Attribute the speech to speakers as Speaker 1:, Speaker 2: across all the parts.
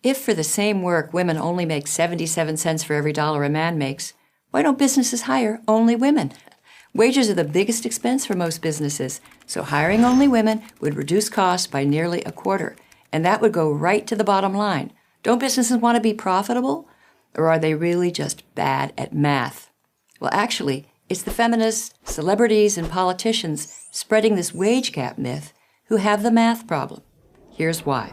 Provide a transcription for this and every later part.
Speaker 1: If for the same work women only make 77 cents for every dollar a man makes, why don't businesses hire only women? Wages are the biggest expense for most businesses, so hiring only women would reduce costs by nearly a quarter, and that would go right to the bottom line. Don't businesses want to be profitable? Or are they really just bad at math? Well, actually, it's the feminists, celebrities, and politicians spreading this wage gap myth who have the math problem. Here's why.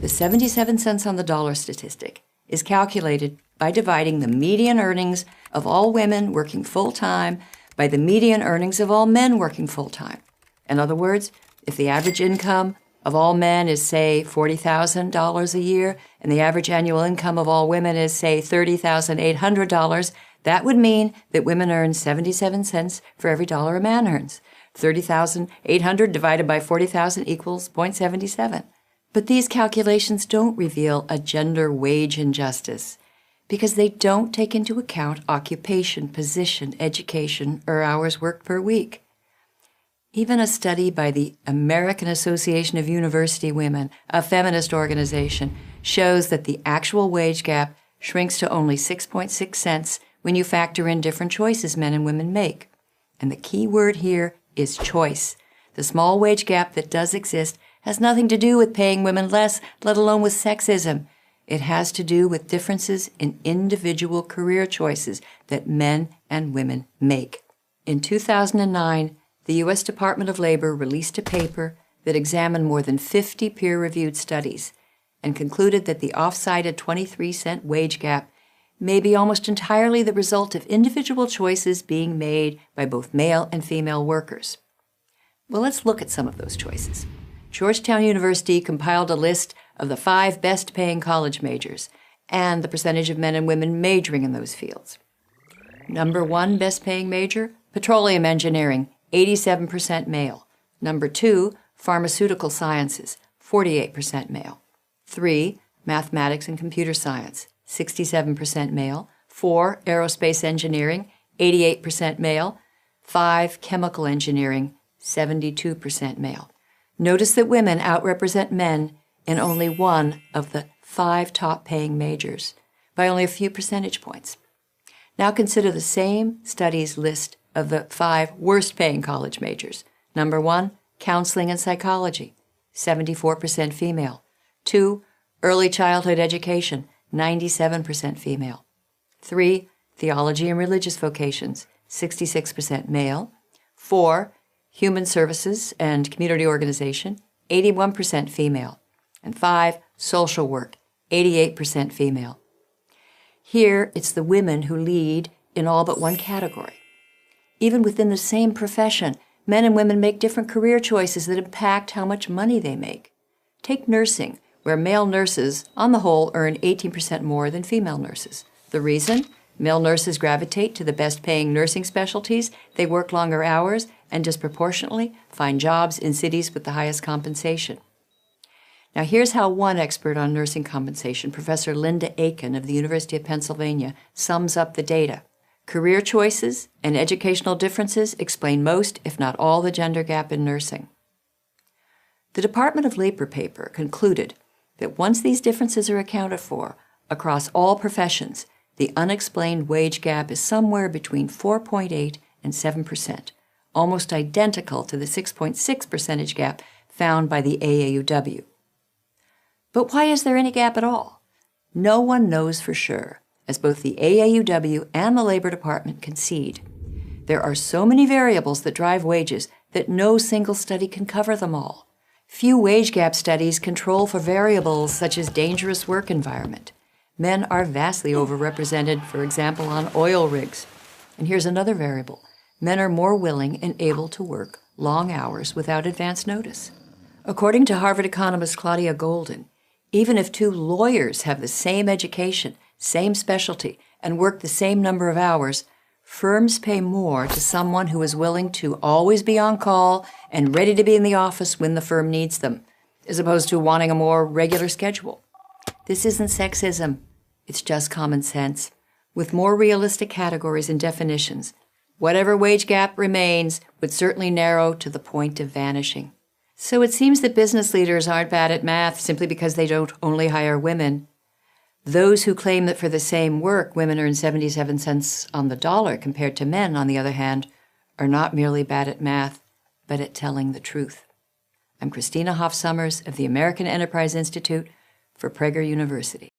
Speaker 1: The 77 cents on the dollar statistic is calculated by dividing the median earnings of all women working full-time by the median earnings of all men working full-time. In other words, if the average income of all men is, say, $40,000 a year, and the average annual income of all women is, say, $30,800, that would mean that women earn 77 cents for every dollar a man earns. 30,800 divided by 40,000 equals 0.77. But these calculations don't reveal a gender wage injustice because they don't take into account occupation, position, education, or hours worked per week. Even a study by the American Association of University Women, a feminist organization, shows that the actual wage gap shrinks to only 6.6 cents when you factor in different choices men and women make. And the key word here is choice. The small wage gap that does exist has nothing to do with paying women less, let alone with sexism. It has to do with differences in individual career choices that men and women make. In 2009, the U.S. Department of Labor released a paper that examined more than 50 peer-reviewed studies and concluded that the oft-cited 23-cent wage gap may be almost entirely the result of individual choices being made by both male and female workers. Well, let's look at some of those choices. Georgetown University compiled a list of the 5 best-paying college majors and the percentage of men and women majoring in those fields. Number 1 best-paying major, petroleum engineering, 87% male. Number 2, pharmaceutical sciences, 48% male. 3, mathematics and computer science, 67% male. 4, aerospace engineering, 88% male. 5, chemical engineering, 72% male. Notice that women outrepresent men in only one of the 5 top-paying majors by only a few percentage points. Now consider the same study's list of the 5 worst-paying college majors. Number 1, counseling and psychology, 74% female. 2, early childhood education, 97% female. 3, theology and religious vocations, 66% male. 4, human services and community organization, 81% female. And 5, social work, 88% female. Here, it's the women who lead in all but one category. Even within the same profession, men and women make different career choices that impact how much money they make. Take nursing, where male nurses, on the whole, earn 18% more than female nurses. The reason? Male nurses gravitate to the best-paying nursing specialties, they work longer hours, and disproportionately find jobs in cities with the highest compensation. Now here's how one expert on nursing compensation, Professor Linda Aiken of the University of Pennsylvania, sums up the data. Career choices and educational differences explain most, if not all, the gender gap in nursing. The Department of Labor paper concluded that once these differences are accounted for across all professions, the unexplained wage gap is somewhere between 4.8 and 7%, almost identical to the 6.6 percentage gap found by the AAUW. But why is there any gap at all? No one knows for sure, as both the AAUW and the Labor Department concede. There are so many variables that drive wages that no single study can cover them all. Few wage gap studies control for variables such as dangerous work environment. Men are vastly overrepresented, for example, on oil rigs. And here's another variable. Men are more willing and able to work long hours without advance notice. According to Harvard economist Claudia Golden, even if 2 lawyers have the same education, same specialty, and work the same number of hours, firms pay more to someone who is willing to always be on call and ready to be in the office when the firm needs them, as opposed to wanting a more regular schedule. This isn't sexism. It's just common sense. With more realistic categories and definitions, whatever wage gap remains would certainly narrow to the point of vanishing. So it seems that business leaders aren't bad at math simply because they don't only hire women. Those who claim that for the same work, women earn 77 cents on the dollar compared to men, on the other hand, are not merely bad at math, but at telling the truth. I'm Christina Hoff Sommers of the American Enterprise Institute for Prager University.